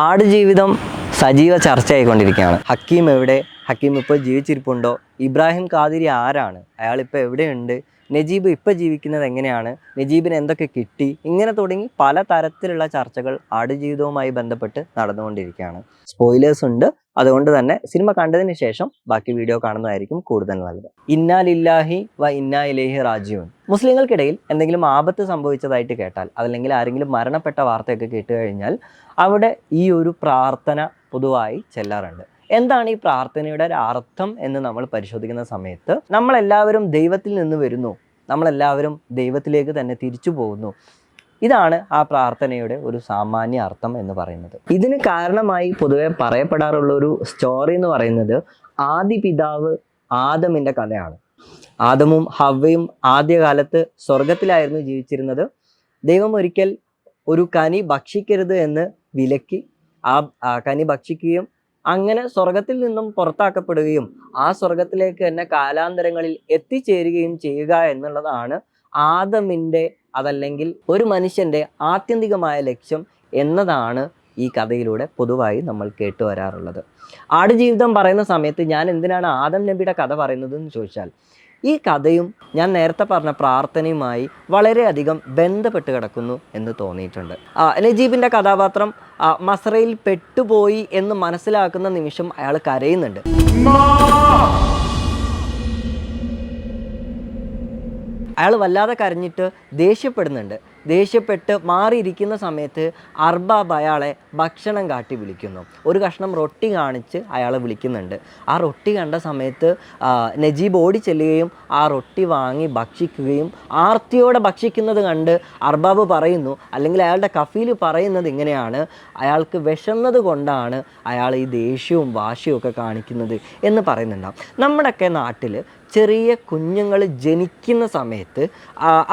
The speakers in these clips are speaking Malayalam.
ആടുജീവിതം സജീവ ചർച്ചയായിക്കൊണ്ടിരിക്കുകയാണ്. ഹക്കീം എവിടെ? ഹക്കീം ഇപ്പോൾ ജീവിച്ചിരിപ്പുണ്ടോ? ഇബ്രാഹിം ഖാദിരി ആരാണ്? അയാളിപ്പോൾ എവിടെയുണ്ട്? നജീബ് ഇപ്പോൾ ജീവിക്കുന്നത് എങ്ങനെയാണ്? നജീബിന് എന്തൊക്കെ കിട്ടി? ഇങ്ങനെ തുടങ്ങി പല തരത്തിലുള്ള ചർച്ചകൾ ആടുജീവിതവുമായി ബന്ധപ്പെട്ട് നടന്നുകൊണ്ടിരിക്കുകയാണ്. സ്പോയിലേഴ്സ് ഉണ്ട്, അതുകൊണ്ട് തന്നെ സിനിമ കണ്ടതിന് ശേഷം ബാക്കി വീഡിയോ കാണുന്നതായിരിക്കും കൂടുതൽ നല്ലത്. ഇന്നാ ലില്ലാഹി വ ഇന്നാ ഇലൈഹി റാജിഊൻ. മുസ്ലിങ്ങൾക്കിടയിൽ എന്തെങ്കിലും ആപത്ത് സംഭവിച്ചതായിട്ട് കേട്ടാൽ, അതല്ലെങ്കിൽ ആരെങ്കിലും മരണപ്പെട്ട വാർത്തയൊക്കെ കേട്ട് കഴിഞ്ഞാൽ അവിടെ ഈ ഒരു പ്രാർത്ഥന പൊതുവായി ചെല്ലാറുണ്ട്. എന്താണ് ഈ പ്രാർത്ഥനയുടെ ഒരു അർത്ഥം എന്ന് നമ്മൾ പരിശോധിക്കുന്ന സമയത്ത്, നമ്മളെല്ലാവരും ദൈവത്തിൽ നിന്ന് വരുന്നു, നമ്മളെല്ലാവരും ദൈവത്തിലേക്ക് തന്നെ തിരിച്ചു പോകുന്നു. ഇതാണ് ആ പ്രാർത്ഥനയുടെ ഒരു സാമാന്യ അർത്ഥം എന്ന് പറയുന്നത്. ഇതിന് കാരണമായി പൊതുവെ പറയപ്പെടാറുള്ള ഒരു സ്റ്റോറി എന്ന് പറയുന്നത് ആദി പിതാവ് ആദമിൻ്റെ കഥയാണ്. ആദമും ഹവ്വയും ആദ്യകാലത്ത് സ്വർഗത്തിലായിരുന്നു ജീവിച്ചിരുന്നത്. ദൈവം ഒരിക്കൽ ഒരു കനി ഭക്ഷിക്കരുത് എന്ന് വിലക്കി ആ കനി ഭക്ഷിക്കുകയും അങ്ങനെ സ്വർഗത്തിൽ നിന്നും പുറത്താക്കപ്പെടുകയും ആ സ്വർഗത്തിലേക്ക് തന്നെ കാലാന്തരങ്ങളിൽ എത്തിച്ചേരുകയും ചെയ്യുക എന്നുള്ളതാണ് ആദമിൻ്റെ, അതല്ലെങ്കിൽ ഒരു മനുഷ്യൻ്റെ ആത്യന്തികമായ ലക്ഷ്യം എന്നതാണ് ഈ കഥയിലൂടെ പൊതുവായി നമ്മൾ കേട്ടുവരാറുള്ളത്. ആടുജീവിതം പറയുന്ന സമയത്ത് ഞാൻ എന്തിനാണ് ആദം നബിയുടെ കഥ പറയുന്നത് എന്ന് ചോദിച്ചാൽ, ഈ കഥയും ഞാൻ നേരത്തെ പറഞ്ഞ പ്രാർത്ഥനയുമായി വളരെയധികം ബന്ധപ്പെട്ട് കിടക്കുന്നു എന്ന് തോന്നിയിട്ടുണ്ട്. നജീബിൻ്റെ കഥാപാത്രം മസ്രയിൽ പെട്ടുപോയി എന്ന് മനസ്സിലാക്കുന്ന നിമിഷം അയാൾ കരയുന്നുണ്ട്. അയാൾ വല്ലാതെ കരഞ്ഞിട്ട് ദേഷ്യപ്പെടുന്നുണ്ട്. ദേഷ്യപ്പെട്ട് മാറിയിരിക്കുന്ന സമയത്ത് അർബാബ് അയാളെ ഭക്ഷണം കാട്ടി വിളിക്കുന്നു. ഒരു കഷ്ണം റൊട്ടി കാണിച്ച് അയാളെ വിളിക്കുന്നുണ്ട്. ആ റൊട്ടി കണ്ട സമയത്ത് നജീബ് ഓടി ചെല്ലുകയും ആ റൊട്ടി വാങ്ങി ഭക്ഷിക്കുകയും ആർത്തിയോടെ ഭക്ഷിക്കുന്നത് കണ്ട് അർബാബ് പറയുന്നു, അല്ലെങ്കിൽ അയാളുടെ കഫീൽ പറയുന്നത് ഇങ്ങനെയാണ്: അയാൾക്ക് വിശന്നത് കൊണ്ടാണ് അയാൾ ഈ ദേഷ്യവും വാശിയും ഒക്കെ കാണിക്കുന്നത് എന്ന് പറയുന്നുണ്ടാവും. നമ്മുടെയൊക്കെ നാട്ടിൽ ചെറിയ കുഞ്ഞുങ്ങൾ ജനിക്കുന്ന സമയത്ത്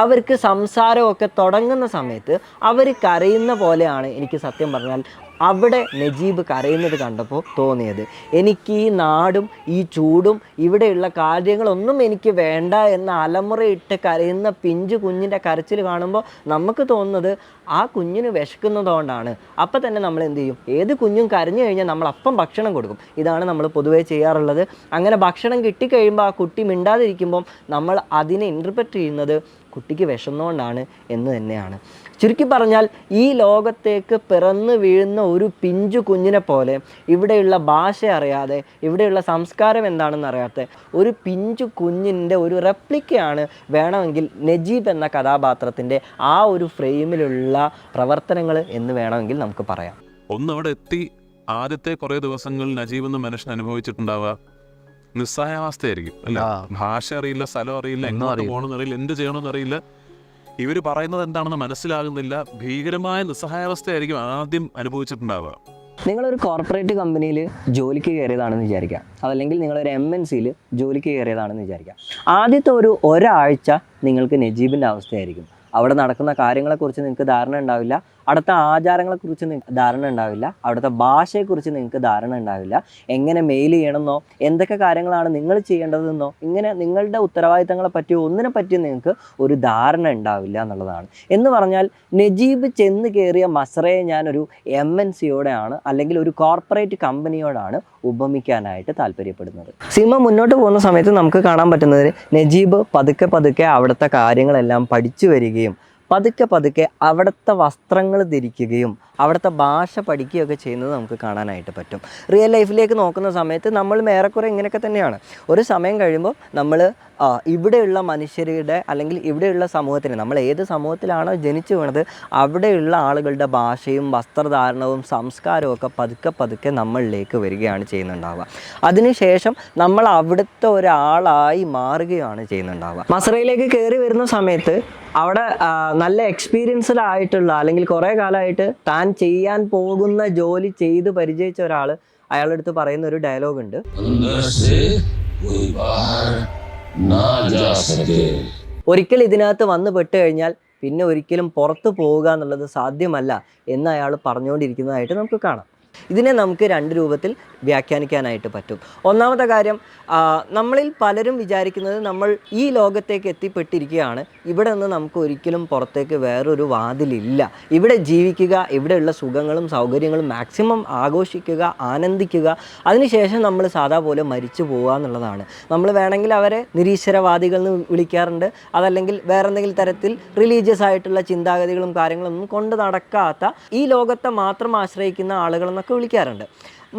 അവർക്ക് സംസാരമൊക്കെ തുടങ്ങുന്ന സമയത്ത് അവർ കരയുന്ന പോലെയാണ് എനിക്ക് സത്യം പറഞ്ഞാൽ അവിടെ നജീബ് കരയുന്നത് കണ്ടപ്പോൾ തോന്നിയത്. എനിക്ക് ഈ നാടും ഈ ചൂടും ഇവിടെയുള്ള കാര്യങ്ങളൊന്നും എനിക്ക് വേണ്ട എന്ന അലമുറയിട്ട് കരയുന്ന പിഞ്ചു കുഞ്ഞിൻ്റെ കരച്ചിൽ കാണുമ്പോൾ നമുക്ക് തോന്നുന്നത് ആ കുഞ്ഞിന് വിശക്കുന്നതുകൊണ്ടാണ്. അപ്പം തന്നെ നമ്മൾ എന്ത് ചെയ്യും? ഏത് കുഞ്ഞും കരഞ്ഞു കഴിഞ്ഞാൽ നമ്മൾ അപ്പം ഭക്ഷണം കൊടുക്കും. ഇതാണ് നമ്മൾ പൊതുവേ ചെയ്യാറുള്ളത്. അങ്ങനെ ഭക്ഷണം കിട്ടിക്കഴിയുമ്പോൾ ആ കുട്ടി മിണ്ടാതിരിക്കുമ്പം നമ്മൾ അതിനെ ഇൻ്റർപ്രറ്റ് ചെയ്യുന്നത് കുട്ടിക്ക് വിശന്നുകൊണ്ടാണ് എന്ന് തന്നെയാണ്. ചുരുക്കി പറഞ്ഞാൽ ഈ ലോകത്തേക്ക് പിറന്നു വീഴുന്ന ഒരു പിഞ്ചു കുഞ്ഞിനെ പോലെ ഇവിടെയുള്ള ഭാഷ അറിയാതെ, ഇവിടെയുള്ള സംസ്കാരം എന്താണെന്ന് അറിയാത്ത ഒരു പിഞ്ചു കുഞ്ഞിൻ്റെ ഒരു റെപ്ലിക്കയാണ് വേണമെങ്കിൽ നജീബ് എന്ന കഥാപാത്രത്തിൻ്റെ ആ ഒരു ഫ്രെയിമിലുള്ള പ്രവർത്തനങ്ങൾ എന്ന് വേണമെങ്കിൽ നമുക്ക് പറയാം. അവിടെ എത്തി ആദ്യത്തെ കുറേ ദിവസങ്ങൾ നജീബ് എന്ന മനുഷ്യൻ അനുഭവിച്ചിട്ടുണ്ടാവുക നിസ്സഹായാവസ്ഥയായിരിക്കും. അല്ല, ഭാഷ അറിയില്ല, സ്ഥലം അറിയില്ല, എങ്ങോട്ട് പോകണമെന്ന് അറിയില്ല, എന്ത് ചെയ്യണമെന്ന് അറിയില്ല, ഇവർ പറയുന്നത് എന്താണെന്ന് മനസ്സിലാകുന്നില്ല. ഭീകരമായ നിസ്സഹായാവസ്ഥയായിരിക്കും ആദ്യം അനുഭവിച്ചിട്ടുണ്ടാവുക. നിങ്ങളൊരു കോർപ്പറേറ്റ് കമ്പനിയിൽ ജോലിക്ക് കയറിയതാണെന്ന് വിചാരിക്കാം, അതല്ലെങ്കിൽ നിങ്ങളൊരു MNCയിൽ ജോലിക്ക് കയറിയതാണെന്ന് വിചാരിക്കാം. ആദ്യത്തെ ഒരാഴ്ച നിങ്ങൾക്ക് നജീബിൻ്റെ അവസ്ഥയായിരിക്കും. അവിടെ നടക്കുന്ന കാര്യങ്ങളെക്കുറിച്ച് നിങ്ങൾക്ക് ധാരണ ഉണ്ടാവില്ല, അവിടുത്തെ ആചാരങ്ങളെക്കുറിച്ച് നിങ്ങൾക്ക് ധാരണ ഉണ്ടാവില്ല, അവിടുത്തെ ഭാഷയെക്കുറിച്ച് നിങ്ങൾക്ക് ധാരണ ഉണ്ടാവില്ല, എങ്ങനെ മെയിൽ ചെയ്യണമെന്നോ എന്തൊക്കെ കാര്യങ്ങളാണ് നിങ്ങൾ ചെയ്യേണ്ടതെന്നോ ഇങ്ങനെ നിങ്ങളുടെ ഉത്തരവാദിത്തങ്ങളെ പറ്റിയോ ഒന്നിനെ പറ്റിയും നിങ്ങൾക്ക് ഒരു ധാരണ ഉണ്ടാവില്ല എന്നുള്ളതാണ്. എന്ന് പറഞ്ഞാൽ നജീബ് ചെന്ന് കയറിയ മസ്രയെ ഞാനൊരു MNCയോടെയാണ്, അല്ലെങ്കിൽ ഒരു കോർപ്പറേറ്റ് കമ്പനിയോടാണ് ഉപമിക്കാനായിട്ട് താല്പര്യപ്പെടുന്നത്. സിനിമ മുന്നോട്ട് പോകുന്ന സമയത്ത് നമുക്ക് കാണാൻ പറ്റുന്നത് നജീബ് പതുക്കെ പതുക്കെ അവിടുത്തെ കാര്യങ്ങളെല്ലാം പഠിച്ചു വരികയും പതുക്കെ അവിടുത്തെ വസ്ത്രങ്ങൾ ധരിക്കുകയും അവിടുത്തെ ഭാഷ പഠിക്കുകയൊക്കെ ചെയ്യുന്നത് നമുക്ക് കാണാനായിട്ട് പറ്റും. റിയൽ ലൈഫിലേക്ക് നോക്കുന്ന സമയത്ത് നമ്മൾ ഏറെക്കുറെ ഇങ്ങനെയൊക്കെ തന്നെയാണ്. ഒരു സമയം കഴിയുമ്പോൾ നമ്മൾ ഇവിടെയുള്ള മനുഷ്യരുടെ, അല്ലെങ്കിൽ ഇവിടെയുള്ള സമൂഹത്തിന്, നമ്മൾ ഏത് സമൂഹത്തിലാണോ ജനിച്ചു വീണത് അവിടെയുള്ള ആളുകളുടെ ഭാഷയും വസ്ത്രധാരണവും സംസ്കാരവും ഒക്കെ പതുക്കെ നമ്മളിലേക്ക് വരികയാണ് ചെയ്യുന്നുണ്ടാവുക. അതിനുശേഷം നമ്മൾ അവിടുത്തെ ഒരാളായി മാറുകയാണ് ചെയ്യുന്നുണ്ടാവുക. മസ്രയിലേക്ക് കയറി വരുന്ന സമയത്ത് അവിടെ നല്ല എക്സ്പീരിയൻസ്ഡ് ആയിട്ടുള്ള, അല്ലെങ്കിൽ കുറേ കാലമായിട്ട് താൻ ചെയ്യാൻ പോകുന്ന ജോലി ചെയ്ത് പരിചയിച്ച ഒരാൾ അയാളുടെ അടുത്ത് പറയുന്ന ഒരു ഡയലോഗ് ഉണ്ട്: ഒരിക്കൽ ഇതിനകത്ത് വന്ന് പെട്ട് കഴിഞ്ഞാൽ പിന്നെ ഒരിക്കലും പുറത്തു പോവുക എന്നുള്ളത് സാധ്യമല്ല എന്ന് അയാൾ പറഞ്ഞുകൊണ്ടിരിക്കുന്നതായിട്ട് നമുക്ക് കാണാം. ഇതിനെ നമുക്ക് രണ്ട് രൂപത്തിൽ വ്യാഖ്യാനിക്കാനായിട്ട് പറ്റും. ഒന്നാമത്തെ കാര്യം, നമ്മളിൽ പലരും വിചാരിക്കുന്നത് നമ്മൾ ഈ ലോകത്തേക്ക് എത്തിപ്പെട്ടിരിക്കുകയാണ്, ഇവിടെ നിന്ന് നമുക്ക് ഒരിക്കലും പുറത്തേക്ക് വേറൊരു വാതിലില്ല, ഇവിടെ ജീവിക്കുക, ഇവിടെയുള്ള സുഖങ്ങളും സൗകര്യങ്ങളും മാക്സിമം ആഘോഷിക്കുക, ആനന്ദിക്കുക, അതിനുശേഷം നമ്മൾ സാധാ പോലെ മരിച്ചു പോകുക എന്നുള്ളതാണ്. നമ്മൾ വേണമെങ്കിൽ അവരെ നിരീശ്വരവാദികൾ എന്ന് വിളിക്കാറുണ്ട്, അതല്ലെങ്കിൽ വേറെ എന്തെങ്കിലും തരത്തിൽ റിലീജിയസ് ആയിട്ടുള്ള ചിന്താഗതികളും കാര്യങ്ങളൊന്നും കൊണ്ട് നടക്കാത്ത ഈ ലോകത്തെ മാത്രം ആശ്രയിക്കുന്ന ആളുകളെന്നൊക്കെ വിളിക്കാറുണ്ട്.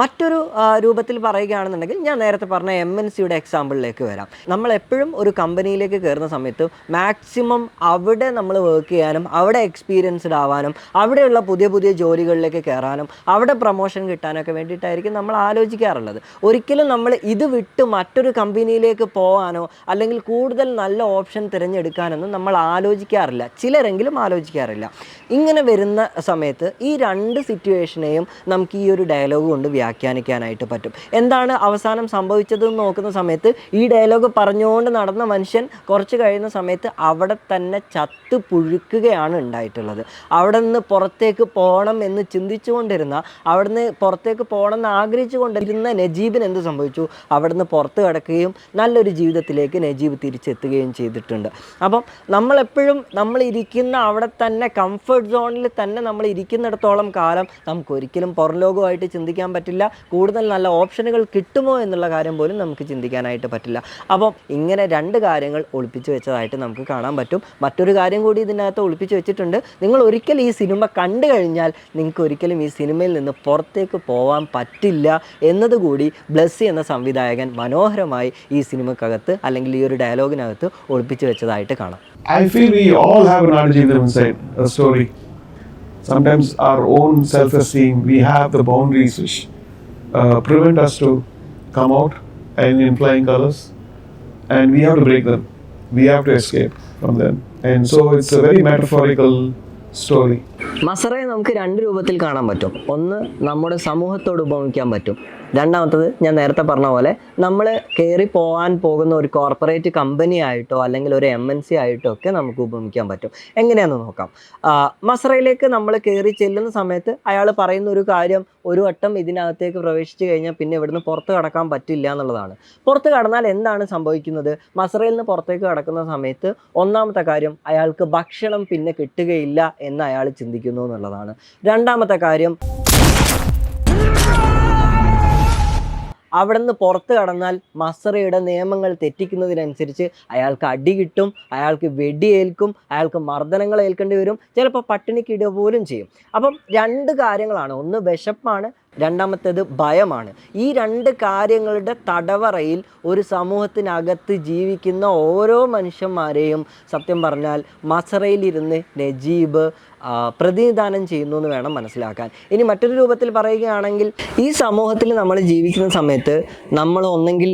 മറ്റൊരു രൂപത്തിൽ പറയുകയാണെന്നുണ്ടെങ്കിൽ ഞാൻ നേരത്തെ പറഞ്ഞ MNCയുടെ എക്സാമ്പിളിലേക്ക് വരാം. നമ്മൾ എപ്പോഴും ഒരു കമ്പനിയിലേക്ക് കയറുന്ന സമയത്ത് മാക്സിമം അവിടെ നമ്മൾ വർക്ക് ചെയ്യാനും അവിടെ എക്സ്പീരിയൻസ്ഡ് ആവാനും അവിടെയുള്ള പുതിയ പുതിയ ജോലികളിലേക്ക് കയറാനും അവിടെ പ്രൊമോഷൻ കിട്ടാനൊക്കെ വേണ്ടിയിട്ടായിരിക്കും നമ്മൾ ആലോചിക്കാറുള്ളത്. ഒരിക്കലും നമ്മൾ ഇത് വിട്ട് മറ്റൊരു കമ്പനിയിലേക്ക് പോകാനോ അല്ലെങ്കിൽ കൂടുതൽ നല്ല ഓപ്ഷൻ തിരഞ്ഞെടുക്കാനൊന്നും നമ്മൾ ആലോചിക്കാറില്ല, ചിലരെങ്കിലും ആലോചിക്കാറില്ല. ഇങ്ങനെ വരുന്ന സമയത്ത് ഈ രണ്ട് സിറ്റുവേഷനെയും നമുക്ക് ഈ ഒരു ഡയലോഗ് കൊണ്ട് വ്യാഖ്യാനിക്കാനായിട്ട് പറ്റും. എന്താണ് അവസാനം സംഭവിച്ചതെന്ന് നോക്കുന്ന സമയത്ത് ഈ ഡയലോഗ് പറഞ്ഞുകൊണ്ട് നടന്ന മനുഷ്യൻ കുറച്ച് കഴിയുന്ന സമയത്ത് അവിടെ തന്നെ ചത്ത് പുഴുക്കുകയാണ് ഉണ്ടായിട്ടുള്ളത്. അവിടെ നിന്ന് പുറത്തേക്ക് പോകണം എന്ന് ചിന്തിച്ചുകൊണ്ടിരുന്ന, അവിടെ നിന്ന് പുറത്തേക്ക് പോകണം എന്ന് ആഗ്രഹിച്ചു കൊണ്ടിരുന്ന നജീബിന് എന്ത് സംഭവിച്ചു? അവിടെ നിന്ന് പുറത്ത് കിടക്കുകയും നല്ലൊരു ജീവിതത്തിലേക്ക് നജീബ് തിരിച്ചെത്തുകയും ചെയ്തിട്ടുണ്ട്. അപ്പം നമ്മളെപ്പോഴും നമ്മൾ ഇരിക്കുന്ന അവിടെ തന്നെ കംഫർട്ട് സോണിൽ തന്നെ നമ്മൾ ഇരിക്കുന്നിടത്തോളം കാലം നമുക്കൊരിക്കലും പുറം ലോകമായിട്ട് ചിന്തിക്കാൻ പറ്റില്ല, കൂടുതൽ നല്ല ഓപ്ഷനുകൾ കിട്ടുമോ എന്നുള്ള കാര്യം പോലും നമുക്ക് ചിന്തിക്കാനായിട്ട് പറ്റില്ല. അപ്പം ഇങ്ങനെ രണ്ട് കാര്യങ്ങൾ ഒളിപ്പിച്ച് വെച്ചതായിട്ട് നമുക്ക് കാണാൻ പറ്റും. മറ്റൊരു കാര്യം കൂടി ഇതിനകത്ത് ഒളിപ്പിച്ച് വെച്ചിട്ടുണ്ട്. നിങ്ങൾ ഒരിക്കൽ ഈ സിനിമ കണ്ടു കഴിഞ്ഞാൽ നിങ്ങൾക്ക് ഒരിക്കലും ഈ സിനിമയിൽ നിന്ന് പുറത്തേക്ക് പോകാൻ പറ്റില്ല എന്നതുകൂടി ബ്ലസ്സി എന്ന സംവിധായകൻ മനോഹരമായി ഈ സിനിമക്കകത്ത് അല്ലെങ്കിൽ ഈ ഒരു ഡയലോഗിനകത്ത് ഒളിപ്പിച്ച് വെച്ചതായിട്ട് കാണാം. I feel we all have an Adijithan inside, a story. Sometimes our own self-esteem, we have the boundaries which prevent us to come out and in flying colors, and we have to break them. We have to escape from them, and so it's a very metaphorical story. മസറയെ നമുക്ക് രണ്ട് രൂപത്തിൽ കാണാൻ പറ്റും. ഒന്ന്, നമ്മുടെ സമൂഹത്തോട് ഉപമിക്കാൻ പറ്റും. രണ്ടാമത്തത് ഞാൻ നേരത്തെ പറഞ്ഞ പോലെ നമ്മൾ കയറി പോകാൻ പോകുന്ന ഒരു കോർപ്പറേറ്റ് കമ്പനി ആയിട്ടോ അല്ലെങ്കിൽ ഒരു MNC ആയിട്ടോ ഒക്കെ നമുക്ക് ഉപമിക്കാൻ പറ്റും. എങ്ങനെയാണെന്ന് നോക്കാം. മസറയിലേക്ക് നമ്മൾ കയറി ചെല്ലുന്ന സമയത്ത് അയാൾ പറയുന്ന ഒരു കാര്യം, ഒരു വട്ടം ഇതിനകത്തേക്ക് പ്രവേശിച്ച് കഴിഞ്ഞാൽ പിന്നെ ഇവിടുന്ന് പുറത്ത് കടക്കാൻ പറ്റില്ല എന്നുള്ളതാണ്. പുറത്ത് കടന്നാൽ എന്താണ് സംഭവിക്കുന്നത്? മസറയിൽ നിന്ന് പുറത്തേക്ക് കടക്കുന്ന സമയത്ത് ഒന്നാമത്തെ കാര്യം, അയാൾക്ക് ഭക്ഷണം പിന്നെ കിട്ടുകയില്ല എന്ന് അയാൾ ചിന്തിക്കുന്നു എന്നുള്ളതാണ്. രണ്ടാമത്തെ കാര്യം, അവിടെ നിന്ന് പുറത്ത് കടന്നാൽ മസറയുടെ നിയമങ്ങൾ തെറ്റിക്കുന്നതിനനുസരിച്ച് അയാൾക്ക് അടി കിട്ടും, അയാൾക്ക് വെടിയേൽക്കും, അയാൾക്ക് മർദ്ദനങ്ങൾ ഏൽക്കേണ്ടി വരും, ചിലപ്പോൾ പട്ടിണിക്കിടുക പോലും ചെയ്യും. അപ്പം രണ്ട് കാര്യങ്ങളാണ്. ഒന്ന് വിശപ്പാണ്, രണ്ടാമത്തേത് ഭയമാണ്. ഈ രണ്ട് കാര്യങ്ങളുടെ തടവറയിൽ ഒരു സമൂഹത്തിനകത്ത് ജീവിക്കുന്ന ഓരോ മനുഷ്യന്മാരെയും സത്യം പറഞ്ഞാൽ മസറയിലിരുന്ന് നജീബ് പ്രതിനിധാനം ചെയ്യുന്നു എന്ന് വേണം മനസ്സിലാക്കാൻ. ഇനി മറ്റൊരു രൂപത്തിൽ പറയുകയാണെങ്കിൽ, ഈ സമൂഹത്തിൽ നമ്മൾ ജീവിക്കുന്ന സമയത്ത് നമ്മൾ ഒന്നെങ്കിൽ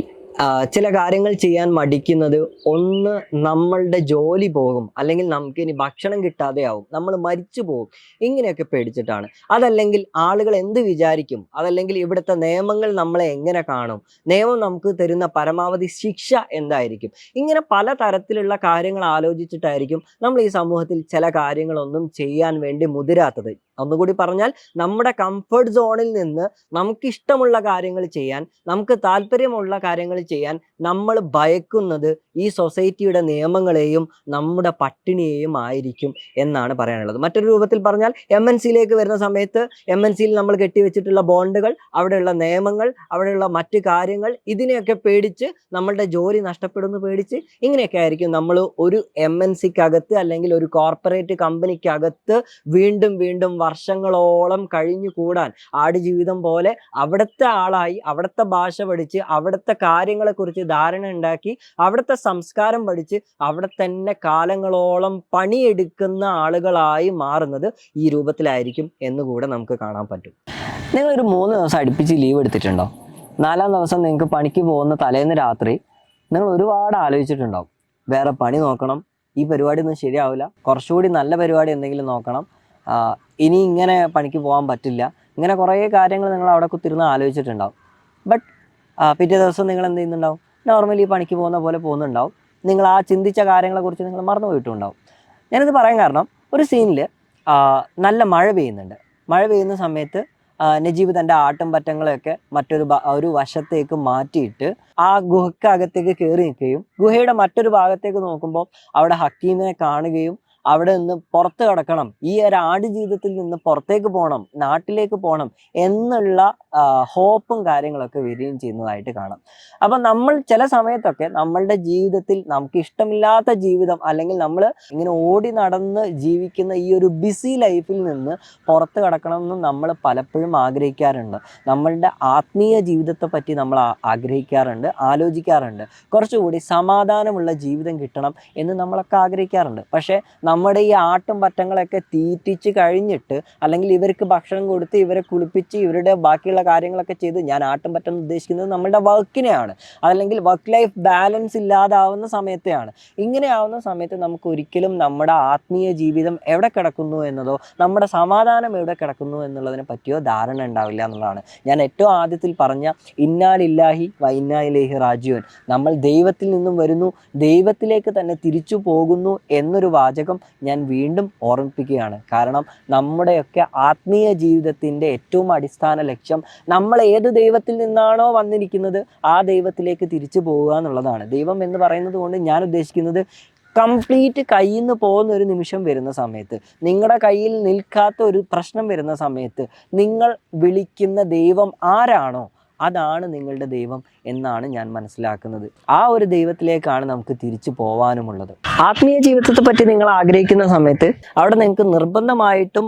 ചില കാര്യങ്ങൾ ചെയ്യാൻ മടിക്കുന്നത്, ഒന്ന് നമ്മളുടെ ജോലി പോകും, അല്ലെങ്കിൽ നമുക്ക് ഇനി ഭക്ഷണം കിട്ടാതെ ആവും, നമ്മൾ മരിച്ചു പോകും, ഇങ്ങനെയൊക്കെ പേടിച്ചിട്ടാണ്. അതല്ലെങ്കിൽ ആളുകൾ എന്ത് വിചാരിക്കും, അതല്ലെങ്കിൽ ഇവിടുത്തെ നിയമങ്ങൾ നമ്മളെ എങ്ങനെ കാണും, നിയമം നമുക്ക് തരുന്ന പരമാവധി ശിക്ഷ എന്തായിരിക്കും, ഇങ്ങനെ പല തരത്തിലുള്ള കാര്യങ്ങൾ ആലോചിച്ചിട്ടായിരിക്കും നമ്മൾ ഈ സമൂഹത്തിൽ ചില കാര്യങ്ങളൊന്നും ചെയ്യാൻ വേണ്ടി മുതിരാത്തത്. ഒന്നുകൂടി പറഞ്ഞാൽ, നമ്മുടെ കംഫർട്ട് സോണിൽ നിന്ന് നമുക്കിഷ്ടമുള്ള കാര്യങ്ങൾ ചെയ്യാൻ, നമുക്ക് താല്പര്യമുള്ള കാര്യങ്ങൾ ചെയ്യാൻ നമ്മൾ ഭയക്കുന്നത് ഈ സൊസൈറ്റിയുടെ നിയമങ്ങളെയും നമ്മുടെ പട്ടിണിയെയും ആയിരിക്കും എന്നാണ് പറയാനുള്ളത്. മറ്റൊരു രൂപത്തിൽ പറഞ്ഞാൽ, MNCയിലേക്ക് വരുന്ന സമയത്ത് MNCയിൽ നമ്മൾ കെട്ടിവെച്ചിട്ടുള്ള ബോണ്ടുകൾ, അവിടെയുള്ള നിയമങ്ങൾ, അവിടെയുള്ള മറ്റു കാര്യങ്ങൾ, ഇതിനെയൊക്കെ പേടിച്ച് നമ്മളുടെ ജോലി നഷ്ടപ്പെടുന്നു പേടിച്ച് ഇങ്ങനെയൊക്കെ ആയിരിക്കും നമ്മൾ ഒരു MNCക്കകത്ത് അല്ലെങ്കിൽ ഒരു കോർപ്പറേറ്റ് കമ്പനിക്കകത്ത് വീണ്ടും വീണ്ടും വർഷങ്ങളോളം കഴിഞ്ഞു കൂടാൻ, ആടുജീവിതം പോലെ അവിടുത്തെ ആളായി, അവിടുത്തെ ഭാഷ പഠിച്ച്, അവിടുത്തെ കാര്യങ്ങളെക്കുറിച്ച് ധാരണ ഉണ്ടാക്കി, അവിടുത്തെ സംസ്കാരം പഠിച്ച് അവിടെ തന്നെ കാലങ്ങളോളം പണിയെടുക്കുന്ന ആളുകളായി മാറുന്നത് ഈ രൂപത്തിലായിരിക്കും എന്നുകൂടെ നമുക്ക് കാണാൻ പറ്റും. നിങ്ങളൊരു 3 ദിവസം അടുപ്പിച്ച് ലീവ് എടുത്തിട്ടുണ്ടോ? 4ാം ദിവസം നിങ്ങൾക്ക് പണിക്ക് പോകുന്ന തലേന്ന് രാത്രി നിങ്ങൾ ഒരുപാട് ആലോചിച്ചിട്ടുണ്ടാവും, വേറെ പണി നോക്കണം, ഈ പരിപാടി ഒന്നും ശരിയാവില്ല, കുറച്ചുകൂടി നല്ല പരിപാടി എന്തെങ്കിലും നോക്കണം, ഇനി ഇങ്ങനെ പണിക്ക് പോകാൻ പറ്റില്ല, ഇങ്ങനെ കുറേ കാര്യങ്ങൾ നിങ്ങൾ അവിടെ കുത്തിരുന്ന് ആലോചിച്ചിട്ടുണ്ടാവും. ബട്ട് പിറ്റേ ദിവസം നിങ്ങൾ എന്ത് ചെയ്യുന്നുണ്ടാവും? നോർമലി പണിക്ക് പോകുന്ന പോലെ പോകുന്നുണ്ടാവും. നിങ്ങൾ ആ ചിന്തിച്ച കാര്യങ്ങളെക്കുറിച്ച് നിങ്ങൾ മറന്നു പോയിട്ടുണ്ടാവും. ഞാനിത് പറയാൻ കാരണം, ഒരു സീനിൽ നല്ല മഴ പെയ്യുന്നുണ്ട്. മഴ പെയ്യുന്ന സമയത്ത് നജീബ് തൻ്റെ ആട്ടും പറ്റങ്ങളെയൊക്കെ ഒരു വശത്തേക്ക് മാറ്റിയിട്ട് ആ ഗുഹയ്ക്കകത്തേക്ക് കയറി നിൽക്കുകയും ഗുഹയുടെ മറ്റൊരു ഭാഗത്തേക്ക് നോക്കുമ്പോൾ അവിടെ ഹക്കീമിനെ കാണുകയും അവിടെ നിന്ന് പുറത്ത് കടക്കണം, ഈ ഒരു ആട് ജീവിതത്തിൽ നിന്ന് പുറത്തേക്ക് പോകണം, നാട്ടിലേക്ക് പോകണം എന്നുള്ള ഹോപ്പും കാര്യങ്ങളൊക്കെ വരികയും ചെയ്യുന്നതായിട്ട് കാണാം. അപ്പം നമ്മൾ ചില സമയത്തൊക്കെ നമ്മളുടെ ജീവിതത്തിൽ നമുക്ക് ഇഷ്ടമില്ലാത്ത ജീവിതം, അല്ലെങ്കിൽ നമ്മൾ ഇങ്ങനെ ഓടി നടന്ന് ജീവിക്കുന്ന ഈ ഒരു ബിസി ലൈഫിൽ നിന്ന് പുറത്ത് കടക്കണമെന്ന് നമ്മൾ പലപ്പോഴും ആഗ്രഹിക്കാറുണ്ട്. നമ്മളുടെ ആത്മീയ ജീവിതത്തെ പറ്റി നമ്മൾ ആഗ്രഹിക്കാറുണ്ട്, ആലോചിക്കാറുണ്ട്. കുറച്ചുകൂടി സമാധാനമുള്ള ജീവിതം കിട്ടണം എന്ന് നമ്മളൊക്കെ ആഗ്രഹിക്കാറുണ്ട്. പക്ഷേ നമ്മുടെ ഈ ആട്ടും പറ്റങ്ങളൊക്കെ തീറ്റിച്ച് കഴിഞ്ഞിട്ട്, അല്ലെങ്കിൽ ഇവർക്ക് ഭക്ഷണം കൊടുത്ത് ഇവരെ കുളിപ്പിച്ച് ഇവരുടെ ബാക്കിയുള്ള കാര്യങ്ങളൊക്കെ ചെയ്ത്, ഞാൻ ആട്ടും പറ്റം ഉദ്ദേശിക്കുന്നത് നമ്മളുടെ വർക്കിനെയാണ്, അതല്ലെങ്കിൽ വർക്ക് ലൈഫ് ബാലൻസ് ഇല്ലാതാവുന്ന സമയത്തെയാണ്. ഇങ്ങനെ ആവുന്ന സമയത്ത് നമുക്ക് ഒരിക്കലും നമ്മുടെ ആത്മീയ ജീവിതം എവിടെ കിടക്കുന്നു എന്നതോ നമ്മുടെ സമാധാനം എവിടെ കിടക്കുന്നു എന്നുള്ളതിനെ പറ്റിയോ ധാരണ ഉണ്ടാവില്ല എന്നുള്ളതാണ് ഞാൻ ഏറ്റവും ആദ്യത്തിൽ പറഞ്ഞ ഇന്നാ ലില്ലാഹി വ ഇന്നാ ഇലൈഹി റാജിഊൻ. നമ്മൾ ദൈവത്തിൽ നിന്നും വരുന്നു, ദൈവത്തിലേക്ക് തന്നെ തിരിച്ചു പോകുന്നു എന്നൊരു വാചകം ഞാൻ വീണ്ടും ഓർമ്മിപ്പിക്കുകയാണ്. കാരണം നമ്മുടെയൊക്കെ ആത്മീയ ജീവിതത്തിൻ്റെ ഏറ്റവും അടിസ്ഥാന ലക്ഷ്യം നമ്മൾ ഏത് ദൈവത്തിൽ നിന്നാണോ വന്നിരിക്കുന്നത് ആ ദൈവത്തിലേക്ക് തിരിച്ചു പോവുക എന്നുള്ളതാണ്. ദൈവം എന്ന് പറയുന്നത് കൊണ്ട് ഞാൻ ഉദ്ദേശിക്കുന്നത് കംപ്ലീറ്റ് കയ്യിൽ നിന്ന് പോകുന്ന ഒരു നിമിഷം വരുന്ന സമയത്ത്, നിങ്ങളുടെ കയ്യിൽ നിൽക്കാത്ത ഒരു പ്രശ്നം വരുന്ന സമയത്ത് നിങ്ങൾ വിളിക്കുന്ന ദൈവം ആരാണോ അതാണ് നിങ്ങളുടെ ദൈവം എന്നാണ് ഞാൻ മനസ്സിലാക്കുന്നത്. ആ ഒരു ദൈവത്തിലേക്കാണ് നമുക്ക് തിരിച്ചു പോവാനുമുള്ളത്. ആത്മീയ ജീവിതത്തെ പറ്റി നിങ്ങൾ ആഗ്രഹിക്കുന്ന സമയത്ത് അവിടെ നിങ്ങൾക്ക് നിർബന്ധമായിട്ടും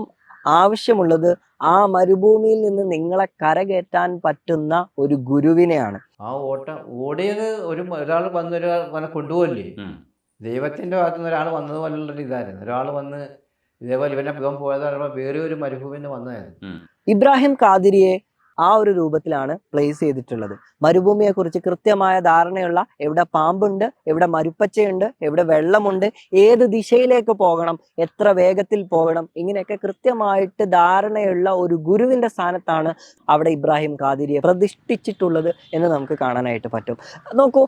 ആവശ്യമുള്ളത് ആ മരുഭൂമിയിൽ നിന്ന് നിങ്ങളെ കരകയറ്റാൻ പറ്റുന്ന ഒരു ഗുരുവിനെയാണ്. ആ ഓടിയത് ഒരാൾ വന്നൊരാളെ കൊണ്ടുപോകല്ലേ, ദൈവത്തിന്റെ ഭാഗത്തു നിന്ന് ഒരാൾ വന്നതുപോലുള്ളൊരു ഇതായിരുന്നു. ഒരാൾ വന്ന് ഇതേപോലെ ഇവൻ പോയത് വേറെ ഒരു മരുഭൂമിയിൽ നിന്ന് വന്നതായിരുന്നു. ഇബ്രാഹിം ഖാദിരിയെ ആ ഒരു രൂപത്തിലാണ് പ്ലേസ് ചെയ്തിട്ടുള്ളത്. മരുഭൂമിയെക്കുറിച്ച് കൃത്യമായ ധാരണയുള്ള, എവിടെ പാമ്പുണ്ട്, എവിടെ മരുപ്പച്ചയുണ്ട്, എവിടെ വെള്ളമുണ്ട്, ഏത് ദിശയിലേക്ക് പോകണം, എത്ര വേഗത്തിൽ പോകണം, ഇങ്ങനെയൊക്കെ കൃത്യമായിട്ട് ധാരണയുള്ള ഒരു ഗുരുവിൻ്റെ സ്ഥാനത്താണ് അവിടെ ഇബ്രാഹിം ഖാദിരിയെ പ്രതിഷ്ഠിച്ചിട്ടുള്ളത് എന്ന് നമുക്ക് കാണാനായിട്ട് പറ്റും. നോക്കൂ,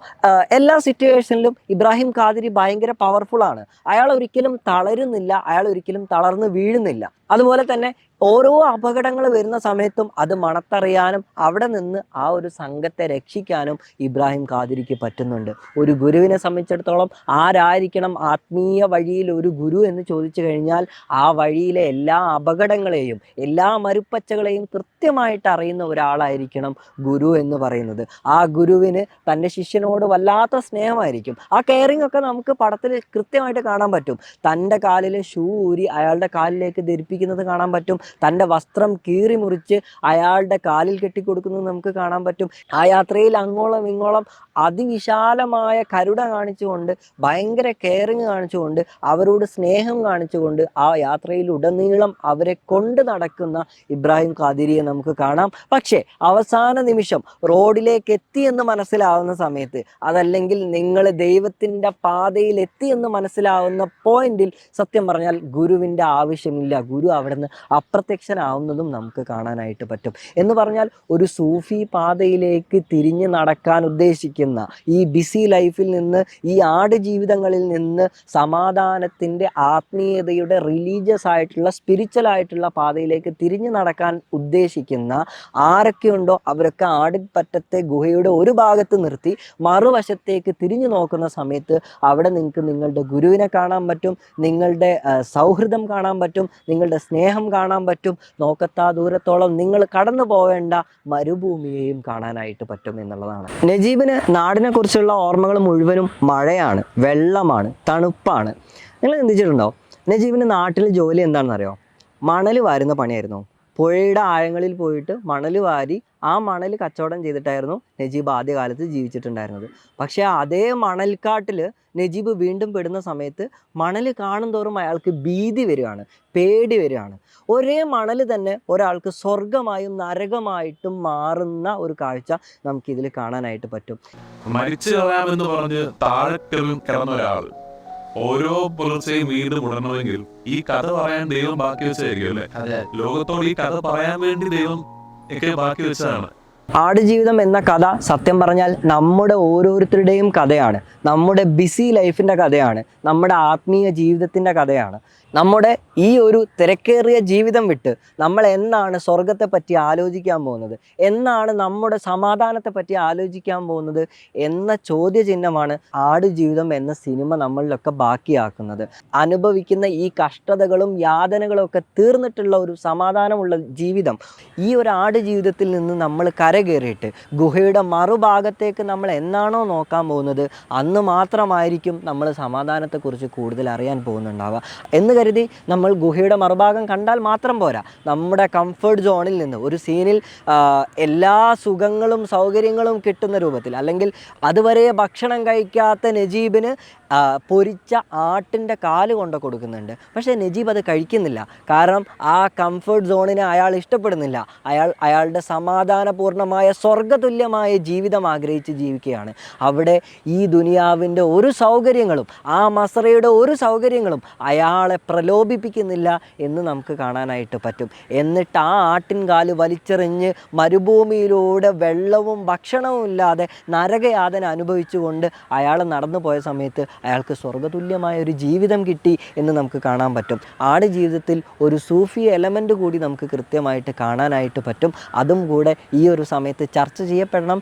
എല്ലാ സിറ്റുവേഷനിലും ഇബ്രാഹിം ഖാദിരി ഭയങ്കര പവർഫുൾ ആണ്. അയാൾ ഒരിക്കലും തളരുന്നില്ല, അയാൾ ഒരിക്കലും തളർന്ന് വീഴുന്നില്ല. അതുപോലെ തന്നെ ഓരോ അപകടങ്ങൾ വരുന്ന സമയത്തും അത് മണത്തറിയാനും അവിടെ നിന്ന് ആ ഒരു സംഘത്തെ രക്ഷിക്കാനും ഇബ്രാഹിം ഖാദിരിക്ക് പറ്റുന്നുണ്ട്. ഒരു ഗുരുവിനെ സംബന്ധിച്ചിടത്തോളം ആരായിരിക്കണം ആത്മീയ വഴിയിൽ ഒരു ഗുരു എന്ന് ചോദിച്ചു കഴിഞ്ഞാൽ ആ വഴിയിലെ എല്ലാ അപകടങ്ങളെയും എല്ലാ മരുപ്പച്ചകളെയും കൃത്യമായിട്ട് അറിയുന്ന ഒരാളായിരിക്കണം ഗുരു എന്ന് പറയുന്നത്. ആ ഗുരുവിന് തൻ്റെ ശിഷ്യനോട് വല്ലാത്ത സ്നേഹമായിരിക്കും. ആ കെയറിങ് ഒക്കെ നമുക്ക് പടത്തിൽ കൃത്യമായിട്ട് കാണാൻ പറ്റും. തൻ്റെ കാലിലെ ഷൂ ഊരി അയാളുടെ കാലിലേക്ക് ധരിപ്പിക്കുന്നത് കാണാൻ പറ്റും. തൻ്റെ വസ്ത്രം കീറി മുറിച്ച് അയാളുടെ കാലിൽ കെട്ടിക്കൊടുക്കുന്നത് നമുക്ക് കാണാൻ പറ്റും. ആ യാത്രയിൽ അങ്ങോളം ഇങ്ങോളം അതിവിശാലമായ കരുണ കാണിച്ചുകൊണ്ട്, ഭയങ്കര കെയറിങ് കാണിച്ചുകൊണ്ട്, അവരോട് സ്നേഹം കാണിച്ചുകൊണ്ട് ആ യാത്രയിൽ ഉടനീളം അവരെ കൊണ്ട് നടക്കുന്ന ഇബ്രാഹിം ഖാദിരിയെ നമുക്ക് കാണാം. പക്ഷേ അവസാന നിമിഷം റോഡിലേക്ക് എത്തിയെന്ന് മനസ്സിലാവുന്ന സമയത്ത്, അതല്ലെങ്കിൽ നിങ്ങൾ ദൈവത്തിൻ്റെ പാതയിൽ എത്തിയെന്ന് മനസ്സിലാവുന്ന പോയിന്റിൽ സത്യം പറഞ്ഞാൽ ഗുരുവിൻ്റെ ആവശ്യമില്ല. ഗുരു അവിടെ നിന്ന് അപ്രത്യക്ഷനാവുന്നതും നമുക്ക് കാണാനായിട്ട് പറ്റും. എന്ന് പറഞ്ഞാൽ ഒരു സൂഫി പാതയിലേക്ക് തിരിഞ്ഞ് നടക്കാൻ ഉദ്ദേശിക്കുന്ന, ഈ ബിസി ലൈഫിൽ നിന്ന്, ഈ ആട് ജീവിതങ്ങളിൽ നിന്ന് സമാധാനത്തിൻ്റെ, ആത്മീയതയുടെ, റിലീജിയസ് ആയിട്ടുള്ള, സ്പിരിച്വൽ ആയിട്ടുള്ള പാതയിലേക്ക് തിരിഞ്ഞു നടക്കാൻ ഉദ്ദേശിക്കുന്ന ആരൊക്കെയുണ്ടോ അവരൊക്കെ ആടിപ്പറ്റത്തെ ഗുഹയുടെ ഒരു ഭാഗത്ത് നിർത്തി മറുവശത്തേക്ക് തിരിഞ്ഞു നോക്കുന്ന സമയത്ത് അവിടെ നിങ്ങൾക്ക് നിങ്ങളുടെ ഗുരുവിനെ കാണാൻ പറ്റും, നിങ്ങളുടെ സൗഹൃദം കാണാൻ പറ്റും, നിങ്ങളുടെ സ്നേഹം കാണാൻ പറ്റും. നോക്കത്താ ദൂരത്തോളം നിങ്ങൾ കടന്നു പോവേണ്ട മരുഭൂമിയെയും കാണാനായിട്ട് പറ്റും എന്നുള്ളതാണ്. നജീബിന് നാടിനെ കുറിച്ചുള്ള ഓർമ്മകൾ മുഴുവനും മഴയാണ്, വെള്ളമാണ്, തണുപ്പാണ്. നിങ്ങൾ ചിന്തിച്ചിട്ടുണ്ടോ നജീബിന് നാട്ടിൽ ജോലി എന്താണെന്നറിയോ? മണൽ വാരുന്ന പണിയായിരുന്നു. പുഴയുടെ ആഴങ്ങളിൽ പോയിട്ട് മണൽ വാരി ആ മണൽ കച്ചവടം ചെയ്തിട്ടായിരുന്നു നജീബ് ആദ്യകാലത്ത് ജീവിച്ചിട്ടുണ്ടായിരുന്നത്. പക്ഷേ അതേ മണൽക്കാട്ടിൽ നജീബ് വീണ്ടും പെടുന്ന സമയത്ത് മണൽ കാണും തോറും അയാൾക്ക് ഭീതി വരികയാണ്, പേടി വരികയാണ്. ഒരേ മണൽ തന്നെ ഒരാൾക്ക് സ്വർഗമായും നരകമായിട്ടും മാറുന്ന ഒരു കാഴ്ച നമുക്കിതിൽ കാണാനായിട്ട് പറ്റും. മരിച്ചു കളയാമെന്ന് പറഞ്ഞ് താഴെ കിടന്ന ഒരാൾ ഓരോ പുലർച്ചയും വീണ്ടും ഉണരണമെങ്കിൽ ഈ കഥ പറയാൻ ദൈവം ബാക്കി വെച്ചായിരിക്കും അല്ലെ? ലോകത്തോട് ഈ കഥ പറയാൻ വേണ്ടി ദൈവം ഒക്കെ ബാക്കി വെച്ചതാണ്. ആടുജീവിതം എന്ന കഥ സത്യം പറഞ്ഞാൽ നമ്മുടെ ഓരോരുത്തരുടെയും കഥയാണ്. നമ്മുടെ ബിസി ലൈഫിൻ്റെ കഥയാണ്. നമ്മുടെ ആത്മീയ ജീവിതത്തിൻ്റെ കഥയാണ്. നമ്മുടെ ഈ ഒരു തിരക്കേറിയ ജീവിതം വിട്ട് നമ്മൾ എന്നാണ് സ്വർഗത്തെ പറ്റി ആലോചിക്കാൻ പോകുന്നത്, എന്നാണ് നമ്മുടെ സമാധാനത്തെ പറ്റി ആലോചിക്കാൻ പോകുന്നത് എന്ന ചോദ്യചിഹ്നമാണ് ആടുജീവിതം എന്ന സിനിമ നമ്മളിലൊക്കെ ബാക്കിയാക്കുന്നത്. അനുഭവിക്കുന്ന ഈ കഷ്ടതകളും യാതനകളും ഒക്കെ തീർന്നിട്ടുള്ള ഒരു സമാധാനമുള്ള ജീവിതം, ഈ ഒരു ആടുജീവിതത്തിൽ നിന്ന് നമ്മൾ കരകയറിയിട്ട് ഗുഹയുടെ മറുഭാഗത്തേക്ക് നമ്മൾ എന്നാണോ നോക്കാൻ പോകുന്നത് അന്ന് മാത്രമായിരിക്കും നമ്മൾ സമാധാനത്തെക്കുറിച്ച് കൂടുതൽ അറിയാൻ പോകുന്നുണ്ടാവുക. എന്ന് കരുതി നമ്മൾ ഗുഹയുടെ മറുഭാഗം കണ്ടാൽ മാത്രം പോരാ. നമ്മുടെ കംഫർട്ട് സോണിൽ നിന്ന് ഒരു സീനിൽ എല്ലാ സുഖങ്ങളും സൗകര്യങ്ങളും കിട്ടുന്ന രൂപത്തിൽ, അല്ലെങ്കിൽ അതുവരെ ഭക്ഷണം കഴിക്കാത്ത നജീബിന് പൊരിച്ച ആട്ടിൻ്റെ കാല് കൊണ്ട് കൊടുക്കുന്നുണ്ട്. പക്ഷേ നജീബ് അത് കഴിക്കുന്നില്ല. കാരണം ആ കംഫർട്ട് സോണിനെ അയാൾ ഇഷ്ടപ്പെടുന്നില്ല. അയാളുടെ സമാധാനപൂർണ്ണമായ സ്വർഗതുല്യമായ ജീവിതം ആഗ്രഹിച്ച് ജീവിക്കുകയാണ്. അവിടെ ഈ ദുനിയാവിൻ്റെ ഒരു സൗകര്യങ്ങളും ആ മസറയുടെ ഒരു സൗകര്യങ്ങളും അയാളെ പ്രലോഭിപ്പിക്കുന്നില്ല എന്ന് നമുക്ക് കാണാനായിട്ട് പറ്റും. എന്നിട്ട് ആ ആട്ടിൻകാല് വലിച്ചെറിഞ്ഞ് മരുഭൂമിയിലൂടെ വെള്ളവും ഭക്ഷണവും ഇല്ലാതെ നരകയാതന അനുഭവിച്ചുകൊണ്ട് അയാൾ നടന്നു പോയ സമയത്ത് അയാൾക്ക് സ്വർഗതുല്യമായ ഒരു ജീവിതം കിട്ടി എന്ന് നമുക്ക് കാണാൻ പറ്റും. ആടുജീവിതത്തിൽ ഒരു സൂഫി എലമെൻ്റ് കൂടി നമുക്ക് കൃത്യമായിട്ട് കാണാനായിട്ട് പറ്റും. അതും കൂടെ ഈ ഒരു സമയത്ത് ചർച്ച ചെയ്യപ്പെടണം